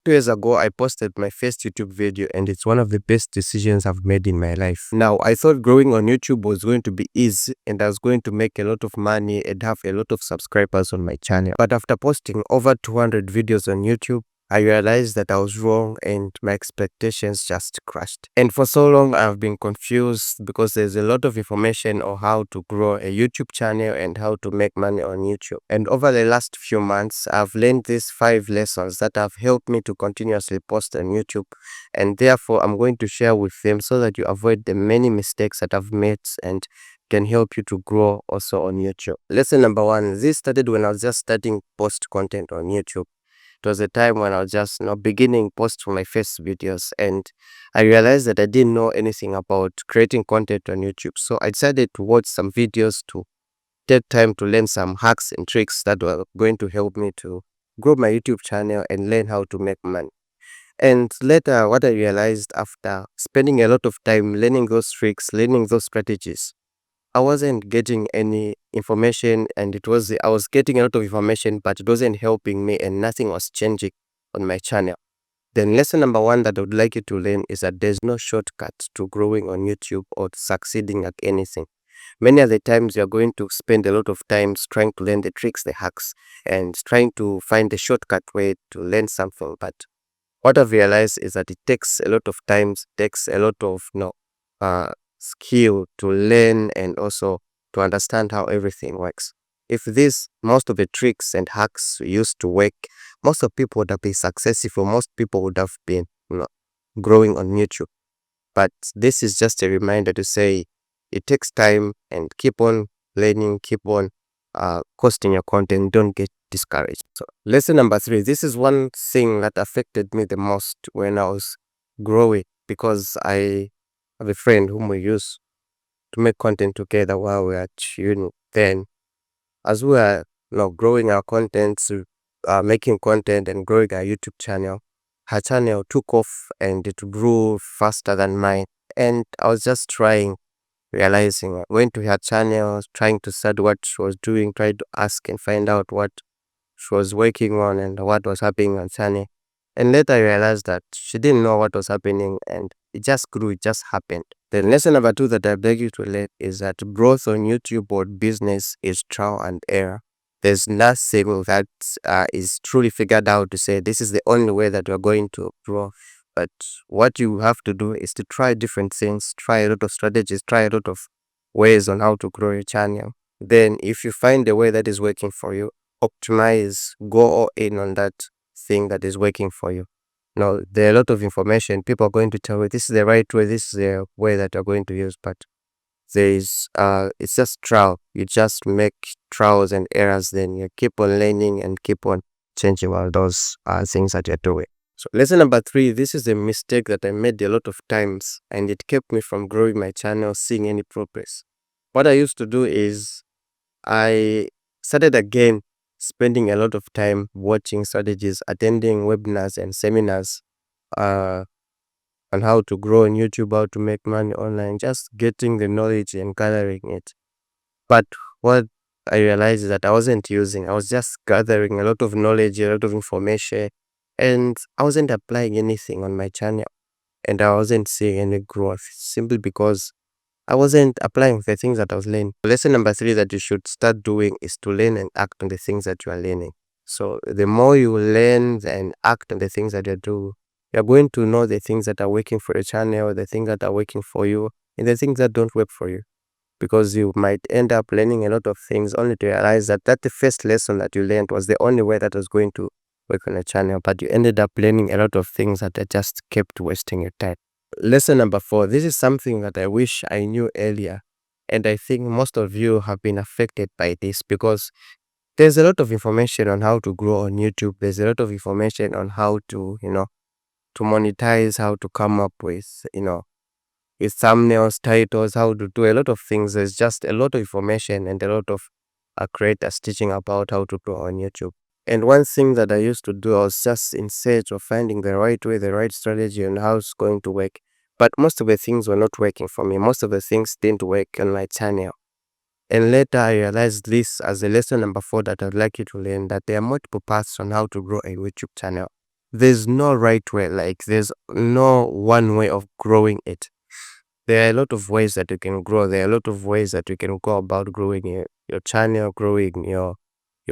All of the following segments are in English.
2 years ago, I posted my first YouTube video, and it's one of the best decisions I've made in my life. Now, I thought growing on YouTube was going to be easy and I was going to make a lot of money and have a lot of subscribers on my channel. But after posting over 200 videos on YouTube, I realized that I was wrong and my expectations just crashed. And for so long, I've been confused because there's a lot of information on how to grow a YouTube channel and how to make money on YouTube. And over the last few months, I've learned these 5 lessons that have helped me to continuously post on YouTube. And therefore, I'm going to share with them so that you avoid the many mistakes that I've made and can help you to grow also on YouTube. Lesson number 1. This started when I was just starting post content on YouTube. It was a time when I was just beginning post my first videos, and I realized that I didn't know anything about creating content on YouTube. So I decided to watch some videos to take time to learn some hacks and tricks that were going to help me to grow my YouTube channel and learn how to make money. And later, what I realized after spending a lot of time learning those tricks, learning those strategies, I wasn't getting any information, and I was getting a lot of information, but it wasn't helping me and nothing was changing on my channel. Then lesson number 1 that I would like you to learn is that there's no shortcut to growing on YouTube or to succeeding at anything. Many of the times you're going to spend a lot of times trying to learn the tricks, the hacks, and trying to find the shortcut way to learn something. But what I've realized is that it takes a lot of times, takes a lot of skill to learn and also to understand how everything works. If most of the tricks and hacks used to work, most of people would have been successful. Most people would have been growing on YouTube. But this is just a reminder to say it takes time and keep on learning, keep on posting your content. Don't get discouraged. So lesson number 3. This is one thing that affected me the most when I was growing, because I have a friend whom we used to make content together while we were at uni. Then, as we were growing our content, making content and growing our YouTube channel, her channel took off and it grew faster than mine. And I was just realizing, I went to her channel, trying to study what she was doing, trying to ask and find out what she was working on and what was happening on channel. And later I realized that she didn't know what was happening and it just grew, it just happened. The lesson number 2 that I beg you to learn is that growth on YouTube or business is trial and error. There's nothing that is truly figured out to say this is the only way that you're going to grow. But what you have to do is to try different things, try a lot of strategies, try a lot of ways on how to grow your channel. Then if you find a way that is working for you, optimize, go all in on that thing that is working for you. Now, there are a lot of information. People are going to tell you this is the right way, this is the way that you're going to use, but it's just trial. You just make trials and errors, then you keep on learning and keep on changing all those things that you're doing. So lesson number 3, this is a mistake that I made a lot of times and it kept me from growing my channel, seeing any progress. What I used to do is I started again spending a lot of time watching strategies, attending webinars and seminars on how to grow on YouTube, how to make money online, just getting the knowledge and gathering it. But what I realized is that I was just gathering a lot of knowledge, a lot of information, and I wasn't applying anything on my channel and I wasn't seeing any growth simply because I wasn't applying the things that I was learning. Lesson number 3 that you should start doing is to learn and act on the things that you are learning. So the more you learn and act on the things that you do, you're going to know the things that are working for your channel, the things that are working for you, and the things that don't work for you. Because you might end up learning a lot of things only to realize that the first lesson that you learned was the only way that was going to work on your channel, but you ended up learning a lot of things that just kept wasting your time. Lesson number 4. This is something that I wish I knew earlier. And I think most of you have been affected by this because there's a lot of information on how to grow on YouTube. There's a lot of information on how to, to monetize, how to come up with, with thumbnails, titles, how to do a lot of things. There's just a lot of information and a lot of creators teaching about how to grow on YouTube. And one thing that I used to do, I was just in search of finding the right way, the right strategy and how it's going to work. But most of the things were not working for me. Most of the things didn't work on my channel. And later I realized this as a lesson number 4 that I'd like you to learn, that there are multiple paths on how to grow a YouTube channel. there's no right way, like there's no one way of growing it. There are a lot of ways that you can grow. There are a lot of ways that you can go about growing your channel, growing your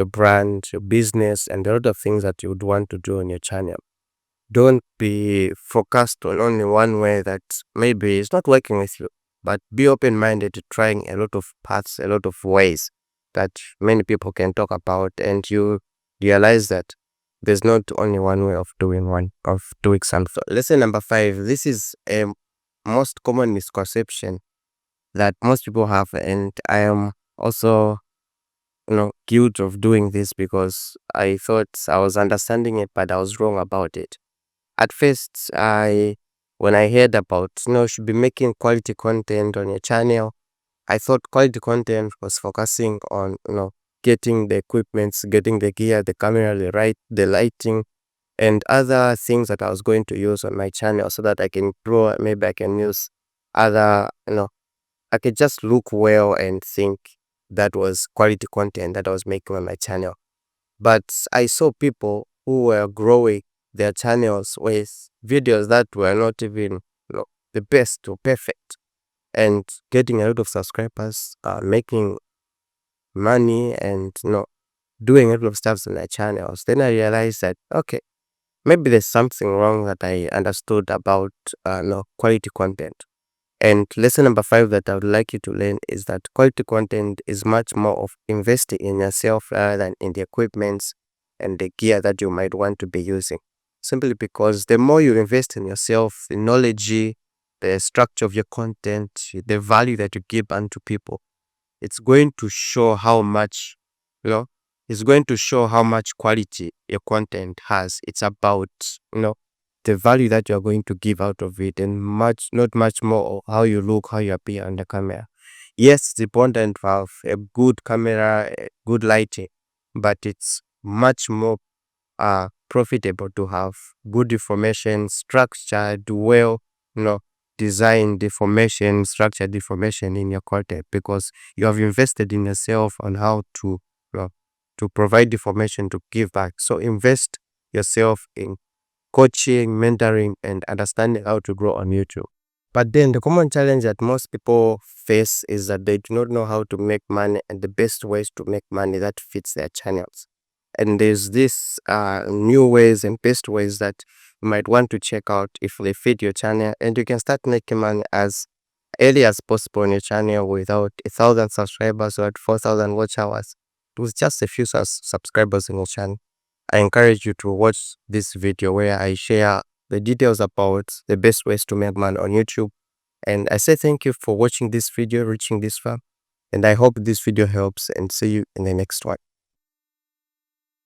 brand, your business, and a lot of things that you would want to do on your channel. Don't be focused on only one way that maybe is not working with you, but be open-minded to trying a lot of paths, a lot of ways that many people can talk about, and you realize that there's not only one way of doing something. Lesson number 5. This is a most common misconception that most people have, and I am also guilty of doing this because I thought I was understanding it, but I was wrong about it. At first, when I heard about, should be making quality content on your channel, I thought quality content was focusing on, getting the equipments, getting the gear, the camera, the lighting, and other things that I was going to use on my channel so that I can grow. Maybe I can use other, I could just look well and think that was quality content that I was making on my channel. But I saw people who were growing their channels with videos that were not even the best or perfect, and getting a lot of subscribers, making money, and doing a lot of stuff on their channels. Then I realized that okay, maybe there's something wrong that I understood about quality content. And lesson number 5 that I would like you to learn is that quality content is much more of investing in yourself rather than in the equipments and the gear that you might want to be using. Simply because the more you invest in yourself, the knowledge, the structure of your content, the value that you give unto people, it's going to show how much, it's going to show how much quality your content has. It's about, the value that you're going to give out of it, and not much more of how you look, how you appear on the camera. Yes, it's important to have a good camera, good lighting, but it's much more profitable to have good information, structured, well, designed information, structured information in your content, because you have invested in yourself on how to provide information to give back. So invest yourself in coaching, mentoring, and understanding how to grow on YouTube. But then the common challenge that most people face is that they do not know how to make money and the best ways to make money that fits their channels. And there's this new ways and best ways that you might want to check out if they fit your channel, and you can start making money as early as possible on your channel without 1,000 subscribers or 4,000 watch hours. With just a few subscribers in your channel. I encourage you to watch this video where I share the details about the best ways to make money on YouTube. And I say thank you for watching this video, reaching this far. And I hope this video helps, and see you in the next one.